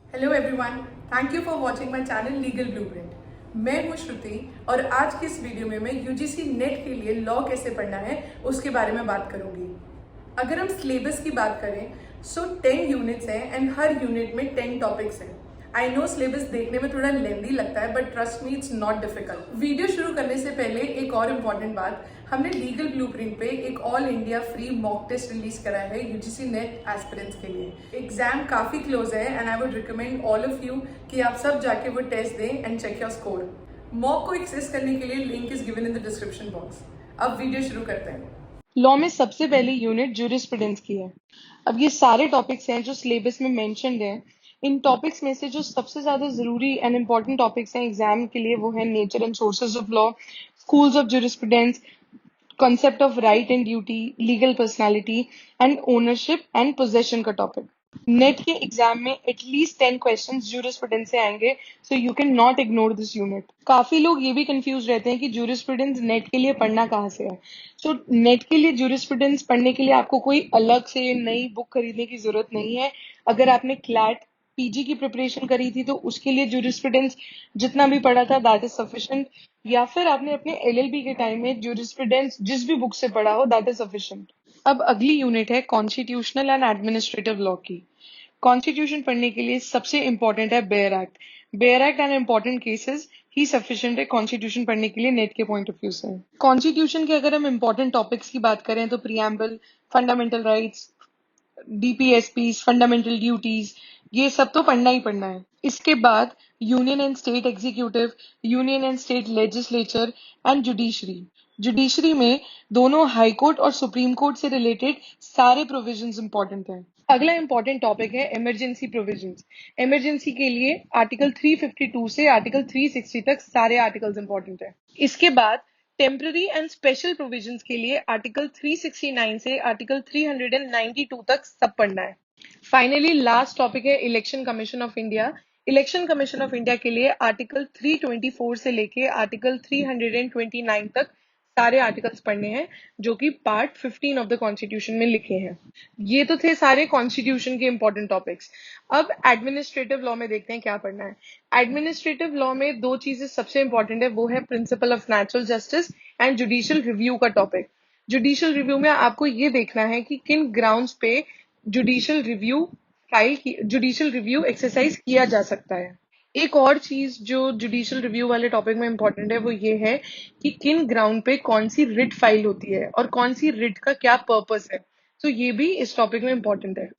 Hello everyone, thank you for watching my channel legal blueprint. मैं हूं श्रुति और आज की इस वीडियो में मैं यूजीसी नेट के लिए लॉ कैसे पढ़ना है उसके बारे में बात करूंगी। अगर हम सिलेबस की बात करें सो 10 यूनिट्स हैं एंड हर यूनिट में 10 टॉपिक्स हैं। आई नो सिलेबस देखने में थोड़ा लेंदी लगता है but trust me it's not difficult. Video शुरू करने से पहले एक और इम्पॉर्टेंट बात, हमने लीगल ब्लूप्रिंट पे एक all India free mock test release करा है यूजीसी नेट एस्पिरेंट्स के लिए। एग्जाम काफी क्लोज है and I would recommend all of you कि आप सब जाके वो टेस्ट दें and check your score. Mock को एक्सेस करने के लिए link is given in the description box. अब वीडियो शुरू करते हैं। लॉ में सबसे पहली यूनिट जूरिस्प्रूडेंस की है। अब ये सारे टॉपिक्स हैं जो सिलेबस में मेंशन्ड हैं। इन टॉपिक्स में से जो सबसे ज्यादा जरूरी एंड इम्पोर्टेंट टॉपिक्स हैं एग्जाम के लिए वो है nature and sources of law, schools of jurisprudence, concept of right and duty, legal personality and ownership and possession का टॉपिक। नेट के एग्जाम में एटलीस्ट 10 क्वेश्चंस जूरिस्प्रूडेंस से आएंगे, so you can not ignore this unit. काफी लोग ये भी confuse रहते हैं कि जूरिस्प्रूडेंस नेट के लिए पढ़ना कहाँ से है। सो नेट के लिए जूरिस्प्रूडेंस पढ़ने के लिए आपको कोई अलग से नई बुक खरीदने की जरूरत नहीं है। अगर आपने क्लैट पीजी की प्रिपरेशन करी थी तो उसके लिए जूरिस्प्रूडेंस जितना भी पढ़ा था दैट इज सफिशिएंट, या फिर आपने अपने एलएलबी के टाइम में जूरिस्प्रूडेंस जिस भी बुक से पढ़ा हो दैट इज सफिशिएंट। अब अगली यूनिट है कॉन्स्टिट्यूशनल एंड एडमिनिस्ट्रेटिव लॉ की। कॉन्स्टिट्यूशन पढ़ने के लिए सबसे इंपॉर्टेंट है bare act. Bare act and important cases he sufficient है कॉन्स्टिट्यूशन पढ़ने के लिए नेट के पॉइंट ऑफ व्यू से। कॉन्स्टिट्यूशन के अगर हम इंपॉर्टेंट टॉपिक्स की बात करें तो preamble, fundamental rights, DPSP, fundamental duties, ये सब तो पढ़ना ही पढ़ना है। इसके बाद union and state executive, union and state legislature and judiciary. Judiciary में दोनों हाई कोर्ट और सुप्रीम कोर्ट से रिलेटेड सारे प्रोविजंस इंपॉर्टेंट हैं। अगला इंपॉर्टेंट टॉपिक है इमरजेंसी प्रोविजंस। इमरजेंसी के लिए आर्टिकल 352 से आर्टिकल 360 तक सारे आर्टिकल्स इंपॉर्टेंट हैं। इसके बाद टेम्पररी एंड स्पेशल प्रोविजंस के लिए आर्टिकल 369 से आर्टिकल 392 तक सब पढ़ना है। फाइनली लास्ट टॉपिक है election commission of India. Election commission of India के लिए आर्टिकल 324 से लेके आर्टिकल 329 तक सारे आर्टिकल्स पढ़ने हैं जो कि पार्ट 15 ऑफ द कॉन्स्टिट्यूशन में लिखे हैं। ये तो थे सारे कॉन्स्टिट्यूशन के इंपॉर्टेंट टॉपिक्स। अब एडमिनिस्ट्रेटिव लॉ में देखते हैं क्या पढ़ना है। एडमिनिस्ट्रेटिव लॉ में दो चीजें सबसे इंपॉर्टेंट है, वो है principle of natural justice and judicial review का टॉपिक। जुडिशियल रिव्यू में आपको ये देखना है कि किन ग्राउंड्स पे जुडिशियल रिव्यू एक्सरसाइज किया जा सकता है। एक और चीज जो जुडिशियल रिव्यू वाले टॉपिक में इंपॉर्टेंट है वो ये है कि किन ग्राउंड पे कौन सी रिट फाइल होती है और कौन सी रिट का क्या पर्पस है। तो ये भी इस टॉपिक में इंपॉर्टेंट है।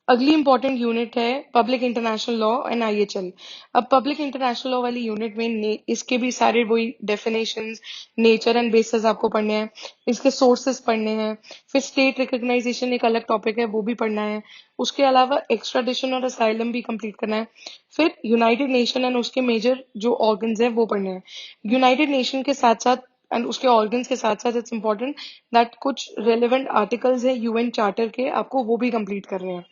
अगली इंपॉर्टेंट यूनिट है पब्लिक इंटरनेशनल लॉ एंड आईएचएल। अब पब्लिक इंटरनेशनल लॉ वाली यूनिट में इसके भी सारे वही डेफिनेशंस, नेचर एंड बेसिस आपको पढ़ने हैं, इसके सोर्सेस पढ़ने हैं। फिर स्टेट रिकॉग्नाइजेशन एक अलग टॉपिक है, वो भी पढ़ना है। उसके अलावा एक्स्ट्राडिशन और असाइलम भी कंप्लीट करना है। फिर यूनाइटेड नेशन एंड उसके मेजर जो ऑर्गन्स हैं वो पढ़ने हैं। यूनाइटेड नेशन के साथ साथ एंड उसके ऑर्गन्स के साथ साथ इट्स इंपॉर्टेंट दैट कुछ रेलेवेंट आर्टिकल्स है यूएन चार्टर के, आपको वो भी कंप्लीट करने हैं।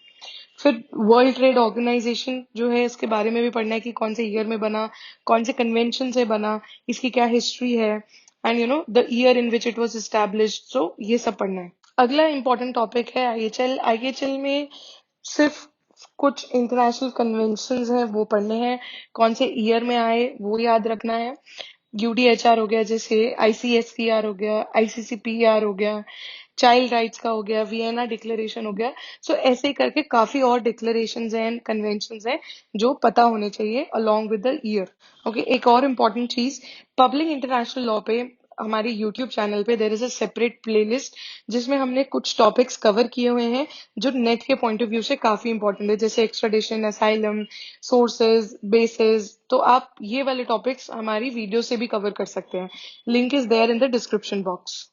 फिर वर्ल्ड ट्रेड ऑर्गेनाइजेशन जो है इसके बारे में भी पढ़ना है कि कौन से ईयर में बना, कौन से कन्वेंशन से बना, इसकी क्या हिस्ट्री है and the year in which it was established. So ये सब पढ़ना है। अगला इंपॉर्टेंट टॉपिक है आईएचएल। आईएचएल में सिर्फ कुछ इंटरनेशनल कन्वेंशंस हैं वो पढ़ने हैं, कौन से ईयर में आए वो याद रखना है। यूडीएचआर हो गया, जैसे आईसीएससीआर हो गया, आईसीसीपीआर हो गया, चाइल्ड राइट्स का हो गया, वियना डिक्लेरेशन हो गया। सो ऐसे ही करके काफी और डिक्लेरेशंस हैं, कन्वेंशंस हैं जो पता होने चाहिए along with the year. Okay, एक और इम्पॉर्टेंट चीज, पब्लिक इंटरनेशनल लॉ पे हमारे यूट्यूब चैनल पे there is a separate playlist जिसमें हमने कुछ टॉपिक्स कवर किए हुए हैं जो नेट के पॉइंट ऑफ व्यू से काफी इंपॉर्टेंट है, जैसे एक्स्ट्राडिशन, असाइलम, सोर्सेज, बेसिस। तो आप ये वाले टॉपिक्स हमारी वीडियो से भी कवर कर सकते हैं। Link is there in the description box.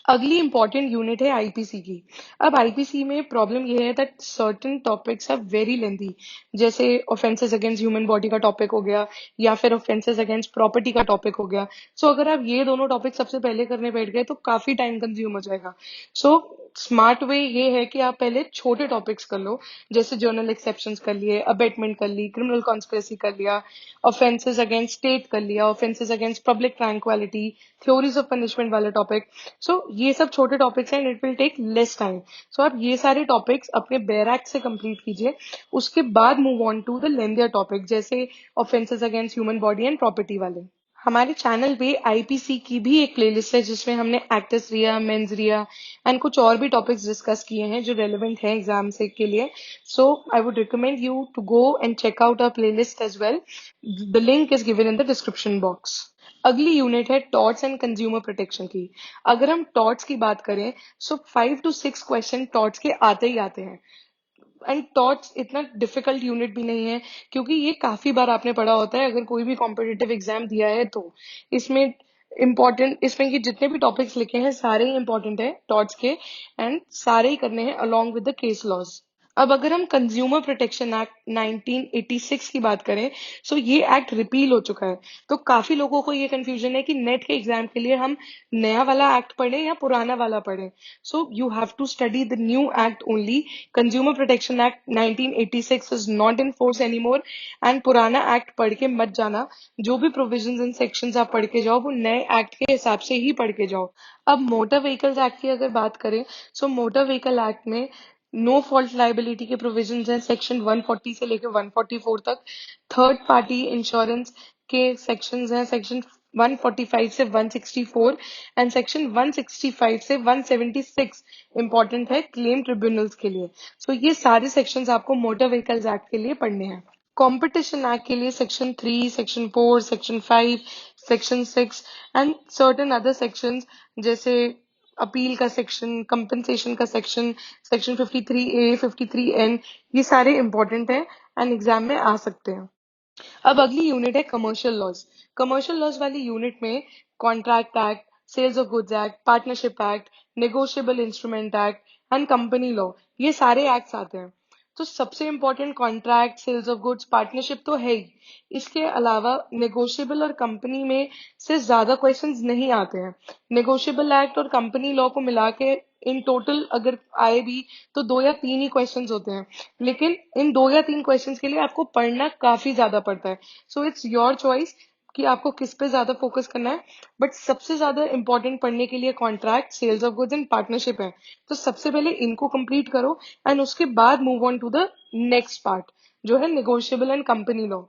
अगली इंपॉर्टेंट यूनिट है आईपीसी की। अब आईपीसी में प्रॉब्लम यह है that certain topics are very lengthy, जैसे ऑफेंसेस अगेंस्ट ह्यूमन बॉडी का टॉपिक हो गया या फिर ऑफेंसेस अगेंस्ट प्रॉपर्टी का टॉपिक हो गया। सो अगर आप ये दोनों टॉपिक सबसे पहले करने बैठ गए तो काफी टाइम कंज्यूम हो जाएगा। सो स्मार्ट वे ये है कि आप पहले छोटे टॉपिक्स कर लो, जैसे जर्नल एक्सेप्शंस कर लिए, अबेटमेंट कर ली, क्रिमिनल कॉन्स्पिरेसी कर लिया, ऑफेंसेस अगेंस्ट स्टेट कर लिया, offences against public tranquillity, theories of punishment वाला टॉपिक। सो ये सब छोटे टॉपिक्स हैं and it will take less time. So आप ये सारे टॉपिक्स अपने बैरक से कंप्लीट कीजिए, उसके बाद move on to the lengthier topic, जैसे offences against human body and property वाले। हमारे चैनल पे आईपीसी की भी एक प्लेलिस्ट है जिसमें हमने actus reus, mens rea and कुछ और भी टॉपिक्स डिस्कस किए हैं जो रेलेवेंट हैं एग्जाम से के लिए। So I would recommend you to go and check out our playlist as well. The link is given in the description box. अगली यूनिट है टॉर्ट्स एंड कंज्यूमर प्रोटेक्शन की। अगर हम टॉर्ट्स की बात करें, सो 5 to 6 क्वेश्चन टॉर्ट्स के आते ही आते हैं। एंड टॉर्ट्स इतना डिफिकल्ट यूनिट भी नहीं है, क्योंकि ये काफी बार आपने पढ़ा होता है अगर कोई भी कॉम्पिटिटिव एग्जाम दिया है तो। इसमें इसमें ये जितने भी टॉपिक्स लिखे हैं सारे ही इंपॉर्टेंट है टॉर्ट्स के, एंड सारे ही करने हैं along with the case laws. अब अगर हम कंज्यूमर प्रोटेक्शन एक्ट 1986 की बात करें, सो ये एक्ट रिपील हो चुका है। तो काफी लोगों को ये कंफ्यूजन है कि नेट के एग्जाम के लिए हम नया वाला एक्ट पढ़ें या पुराना वाला पढ़ें। So you have to study the new act only. Consumer protection act 1986 is not in force anymore, and पुराना एक्ट पढ़ के मत जाना। जो भी प्रोविजंस एंड सेक्शंस आप पढ़ के जाओ वो नए एक्ट के हिसाब से ही पढ़ के जाओ। अब मोटर व्हीकल्स एक्ट की अगर बात करें, सो मोटर व्हीकल एक्ट में नो फॉल्ट लाइबिलिटी के प्रोविजंस हैं सेक्शन 140 से लेकर 144 तक। थर्ड पार्टी इंश्योरेंस के सेक्शंस हैं सेक्शन 145 से 164, एंड सेक्शन 165 से 176 इंपॉर्टेंट है क्लेम ट्रिब्यूनल्स के लिए। सो ये सारे सेक्शंस आपको मोटर व्हीकल्स एक्ट के लिए पढ़ने हैं। कंपटीशन एक्ट के लिए section 3, section 4, section 5, section 6 and certain other sections, जैसे अपील का सेक्शन, कंपनसेशन का सेक्शन, सेक्शन 53A, 53N, ये सारे इंपॉर्टेंट हैं एंड एग्जाम में आ सकते हैं। अब अगली यूनिट है कमर्शियल लॉज। कमर्शियल लॉज वाली यूनिट में contract act, sales of goods act, partnership act, negotiable instrument act and company law, ये सारे एक्ट्स आते हैं। तो सबसे important contract, sales of goods, partnership तो है ही। इसके अलावा नेगोशिएबल और कंपनी में से ज्यादा क्वेश्चंस नहीं आते हैं। नेगोशिएबल एक्ट और कंपनी लॉ को मिला के इन टोटल अगर आए भी तो 2 या 3 ही क्वेश्चंस होते हैं, लेकिन इन 2 या 3 क्वेश्चंस के लिए आपको पढ़ना काफी ज्यादा पड़ता है। सो इट्स योर चॉइस कि आपको किस पे ज्यादा फोकस करना है, बट सबसे ज्यादा इंपॉर्टेंट पढ़ने के लिए contract, sales of goods and partnership है। तो सबसे पहले इनको कंप्लीट करो एंड उसके बाद move on to the next part, जो है नेगोशिएबल एंड कंपनी लॉ।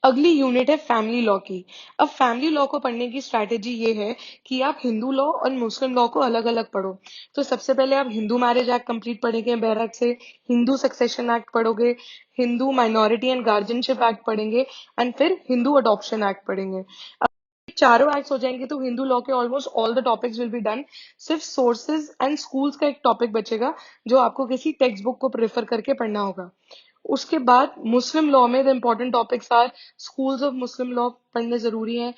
अगली यूनिट है फैमिली लॉ की। अब फैमिली लॉ को पढ़ने की स्ट्रैटेजी ये है कि आप हिंदू लॉ और मुस्लिम लॉ को अलग अलग पढ़ो। तो सबसे पहले आप हिंदू मैरिज एक्ट कंप्लीट पढ़ेंगे बैरक से, हिंदू सक्सेशन एक्ट पढ़ोगे, Hindu minority and guardianship act पढ़ेंगे, एंड फिर हिंदू अडॉप्शन एक्ट पढ़ेंगे। चारों एक्ट्स हो जाएंगे तो हिंदू लॉ के almost all the topics will be done. सिर्फ सोर्सेज एंड स्कूल्स का एक टॉपिक बचेगा जो आपको किसी टेक्स्ट बुक को प्रेफर करके पढ़ना होगा। उसके बाद मुस्लिम लॉ में the important topics are schools of Muslim law पढ़ने जरूरी है।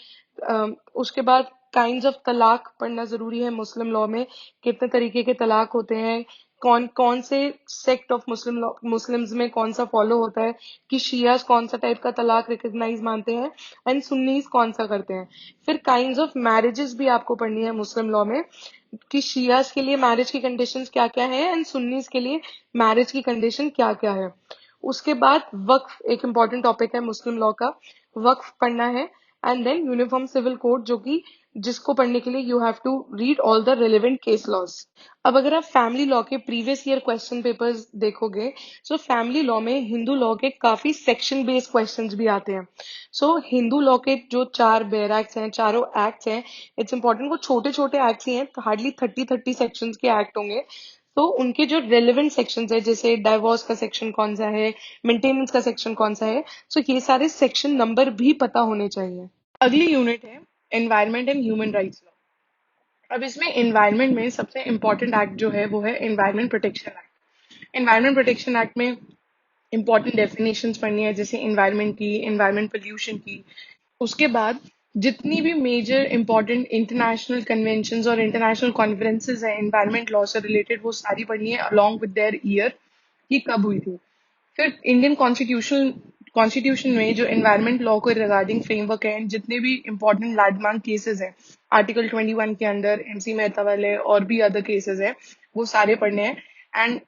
उसके बाद काइंड्स ऑफ तलाक पढ़ना जरूरी है मुस्लिम लॉ में, कितने तरीके के तलाक होते हैं, कौन कौन से sect of Muslim law Muslims में कौन सा फॉलो होता है, कि शियाज कौन सा टाइप का तलाक रिकॉग्नाइज मानते हैं एंड सुन्नीस कौन सा करते हैं। फिर काइंड्स ऑफ मैरिजेस भी आपको पढ़नी है मुस्लिम लॉ में, कि शियाज के लिए मैरिज की कंडीशंस क्या क्या है एंड सुन्नीस के लिए मैरिज की कंडीशन क्या क्या है। उसके बाद वक्फ एक इम्पॉर्टेंट टॉपिक है मुस्लिम लॉ का, वक्फ पढ़ना है। And then uniform civil code, जो कि जिसको पढ़ने के लिए you have to read all the relevant case laws. अब अगर आप फैमिली लॉ के प्रीवियस ईयर क्वेश्चन पेपर्स देखोगे, सो फैमिली लॉ में हिंदू लॉ के काफी सेक्शन बेस्ड क्वेश्चंस भी आते हैं। सो हिंदू लॉ के जो 4 बेयर एक्ट्स हैं, चारों एक्ट्स हैं, इट्स इंपॉर्टेंट, वो छोटे छोटे एक्ट्स ही हैं, हार्डली 30 सेक्शंस के एक्ट होंगे। तो उनके जो रेलेवेंट सेक्शंस है, जैसे डाइवोर्स का सेक्शन कौन सा है, मेंटेनेंस का सेक्शन कौन सा है, सो ये सारे सेक्शन नंबर भी पता होने चाहिए। अगली यूनिट है environment and human rights law. अब इसमें एनवायरमेंट में सबसे इंपॉर्टेंट एक्ट जो है वो है environment protection act. Environment protection act में इंपॉर्टेंट डेफिनेशंस पढ़नी है, जैसे एनवायरमेंट की, एनवायरमेंट पोल्यूशन की। उसके बाद जितनी भी मेजर इंपॉर्टेंट इंटरनेशनल कन्वेंशंस और इंटरनेशनल कॉन्फ्रेंसेज हैं एनवायरमेंट लॉ से रिलेटेड, वो सारी पढ़नी है अलॉन्ग विद देयर ईयर कि कब हुई थी। फिर इंडियन कॉन्स्टिट्यूशन में जो एनवायरमेंट लॉ को रिगार्डिंग फ्रेमवर्क है, जितने भी इंपॉर्टेंट लैंडमार्क केसेस हैं आर्टिकल 21 के अंडर, एमसी मेहता वाले और भी अदर केसेस हैं, वो सारे पढ़ने हैं। एंड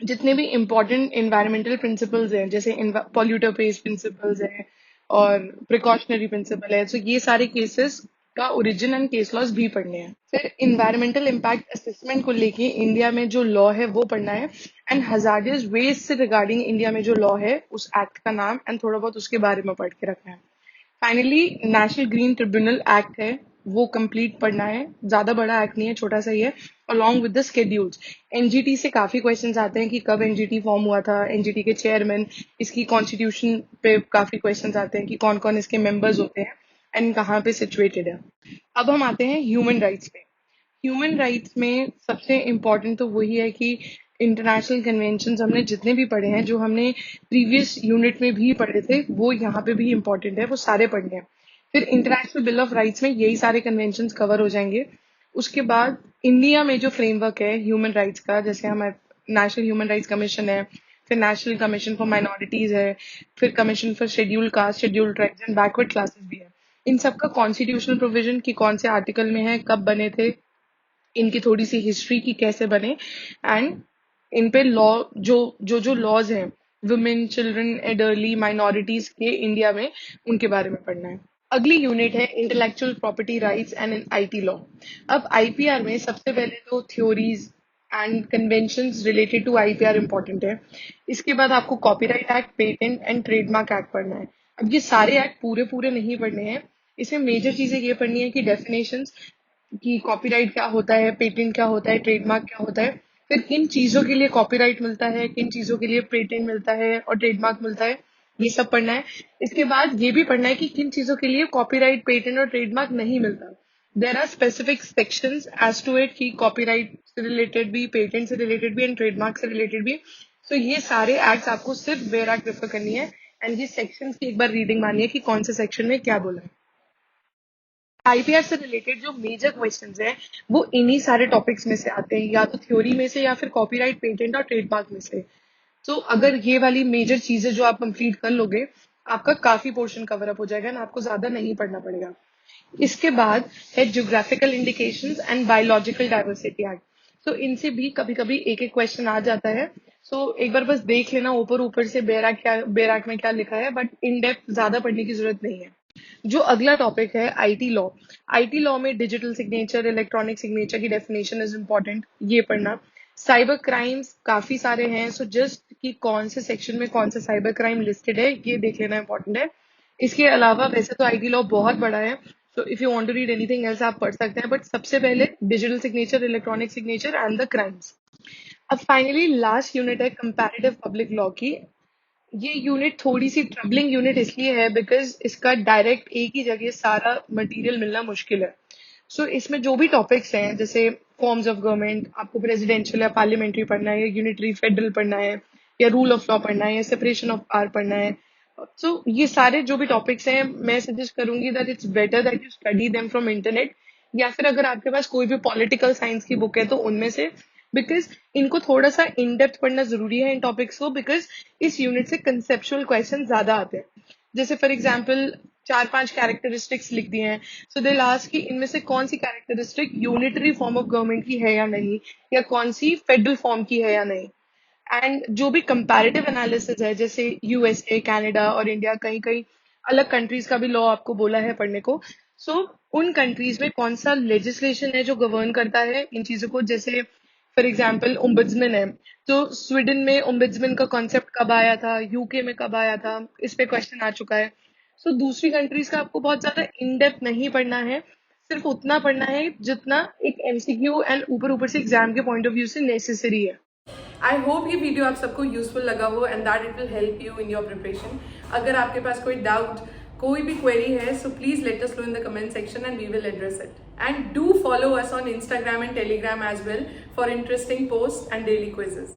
जितने भी इम्पोर्टेंट इन्वायरमेंटल प्रिंसिपल्स हैं, जैसे पॉल्यूटर पेज प्रिंसिपल्स है और प्रिकॉशनरी प्रिंसिपल है, तो ये सारे केसेस का ओरिजिन एंड केस लॉज भी पढ़ने हैं। फिर इन्वायरमेंटल इम्पैक्ट असेसमेंट को लेके इंडिया में जो लॉ है वो पढ़ना है, एंड हजार्डियस वेस्ट से रिगार्डिंग इंडिया में जो लॉ है उस एक्ट का नाम एंड थोड़ा बहुत उसके बारे में पढ़ के रखना है। Finally national green tribunal act है, वो कंप्लीट पढ़ना है। ज्यादा बड़ा एक्ट नहीं है, छोटा सा ही है। Along with the schedules, NGT से काफी क्वेश्चंस आते हैं कि कब एनजीटी फॉर्म हुआ था, एनजीटी के चेयरमैन, इसकी कॉन्स्टिट्यूशन पे काफी क्वेश्चंस आते हैं कि कौन कौन इसके मेंबर्स होते हैं एंड कहाँ पे सिचुएटेड है। अब हम आते हैं ह्यूमन राइट्स पे। ह्यूमन राइट्स में सबसे इम्पोर्टेंट तो वही है कि इंटरनेशनल कन्वेंशन हमने जितने भी पढ़े हैं, जो हमने प्रीवियस यूनिट में भी पढ़े थे, वो यहाँ पे भी इम्पोर्टेंट है, वो सारे पढ़ने हैं। फिर इंटरनेशनल बिल ऑफ राइट्स में यही सारे कन्वेंशन कवर हो जाएंगे। उसके बाद इंडिया में जो फ्रेमवर्क है ह्यूमन राइट्स का, जैसे हमारे नेशनल ह्यूमन राइट्स कमीशन है, फिर नेशनल कमीशन फॉर माइनॉरिटीज है, फिर commission for scheduled caste, scheduled tribes and backward classes भी है। इन सबका कॉन्स्टिट्यूशनल प्रोविजन की कौन से आर्टिकल में है, कब बने थे, इनकी थोड़ी सी हिस्ट्री की कैसे बने, एंड इन पे लॉ जो लॉज हैं वुमेन, चिल्ड्रन, एडर्ली, माइनॉरिटीज के इंडिया में, उनके बारे में पढ़ना है। अगली यूनिट है intellectual property rights and IT law. अब आईपीआर में सबसे पहले तो theories and conventions related to IPR important है। इसके बाद आपको copyright act, patent and trademark act पढ़ना है। अब ये सारे एक्ट पूरे पूरे नहीं पढ़ने हैं, इसमें मेजर चीजें ये पढ़नी है कि डेफिनेशंस, कि कॉपीराइट क्या होता है, पेटेंट क्या होता है, ट्रेडमार्क क्या होता है, फिर किन चीजों के लिए कॉपीराइट मिलता है, किन चीजों के लिए पेटेंट मिलता है और ट्रेडमार्क मिलता है, ये सब पढ़ना है। इसके बाद ये भी पढ़ना है कि किन चीजों के लिए कॉपीराइट, पेटेंट और ट्रेडमार्क नहीं मिलता। There are specific sections as to it, कि कॉपीराइट से रिलेटेड भी, पेटेंट से रिलेटेड भी एंड ट्रेडमार्क से रिलेटेड भी। तो ये सारे एक्ट्स आपको सिर्फ वेयर एक्ट रेफर करनी है एंड ये सेक्शंस की एक बार रीडिंग मारनी है कि कौन से सेक्शन में क्या बोला है। आईपीआर से रिलेटेड जो मेजर क्वेश्चंस हैं वो इन्हीं सारे टॉपिक्स में से आते हैं, या तो थ्योरी में से या फिर कॉपीराइट, पेटेंट और ट्रेडमार्क में से। तो अगर ये वाली मेजर चीजें जो आप कंप्लीट कर लोगे, आपका काफी पोर्शन कवर अप हो जाएगा ना, आपको ज्यादा नहीं पढ़ना पड़ेगा। इसके बाद है geographical indications and biological diversity act. तो इनसे भी कभी कभी एक एक क्वेश्चन आ जाता है, सो एक बार बस देख लेना ऊपर ऊपर से बेयर एक्ट में क्या लिखा है, बट इन डेप्थ ज्यादा पढ़ने की जरूरत नहीं है। जो अगला टॉपिक है आईटी लॉ। आईटी लॉ में डिजिटल सिग्नेचर, इलेक्ट्रॉनिक सिग्नेचर की डेफिनेशन इज इम्पोर्टेंट, ये पढ़ना। साइबर क्राइम्स काफी सारे हैं, सो जस्ट कि कौन से सेक्शन में कौन सा साइबर क्राइम लिस्टेड है, ये देख लेना इंपॉर्टेंट है। इसके अलावा वैसे तो आईटी लॉ बहुत बड़ा है, तो if you want to read anything else आप पढ़ सकते हैं, बट सबसे पहले digital signature, electronic signature and the crimes. अब फाइनली लास्ट यूनिट है कंपैरेटिव पब्लिक लॉ की। ये यूनिट थोड़ी सी ट्रबलिंग यूनिट इसलिए है बिकॉज इसका डायरेक्ट एक ही जगह सारा मटेरियल मिलना मुश्किल है। सो इसमें जो भी टॉपिक्स हैं, जैसे फॉर्म्स ऑफ गवर्नमेंट, आपको प्रेसिडेंशियल या पार्लियामेंट्री पढ़ना है, या यूनिटरी फेडरल पढ़ना है, या रूल ऑफ लॉ पढ़ना है, या सेपरेशन ऑफ पावर पढ़ना है। सो ये सारे जो भी टॉपिक्स हैं, मैं सजेस्ट करूंगी that it's better that you study them from internet, या फिर अगर आपके पास कोई भी पॉलिटिकल साइंस की बुक है तो उनमें से, बिकॉज इनको थोड़ा सा इन डेप्थ पढ़ना जरूरी है इन टॉपिक्स को, बिकॉज इस यूनिट से कंसेप्चुअल क्वेश्चन ज्यादा आते हैं। जैसे फॉर एग्जाम्पल 4-5 कैरेक्टरिस्टिक्स लिख दिए हैं, सो दे लास्ट की इनमें से कौन सी characteristic unitary form of government की है या नहीं, या कौन सी फेडरल फॉर्म की है या नहीं। एंड जो भी कंपैरेटिव एनालिसिस है, जैसे यूएसए, कनाडा और इंडिया, कहीं कहीं अलग कंट्रीज का भी लॉ आपको बोला है पढ़ने को। सो उन कंट्रीज में कौन सा लेजिस्लेशन है जो गवर्न करता है इन चीजों को। जैसे फॉर एग्जाम्पल ओम्बुड्समैन है, तो स्वीडन में ओम्बुड्समैन का कॉन्सेप्ट कब आया था, यूके में कब आया था, इस पे क्वेश्चन आ चुका है। सो दूसरी कंट्रीज का आपको बहुत ज्यादा इन डेप्थ नहीं पढ़ना है, सिर्फ उतना पढ़ना है जितना एक एमसीक्यू एंड ऊपर ऊपर से एग्जाम के पॉइंट ऑफ व्यू से नेसेसरी है। आई होप ये वीडियो आप सबको यूजफुल लगा हो and that it will help you in your preparation. अगर आपके पास कोई डाउट, कोई भी क्वेरी है, so please let us know in the comment section and we will address it. And do follow us on Instagram and Telegram as well for interesting posts and daily quizzes.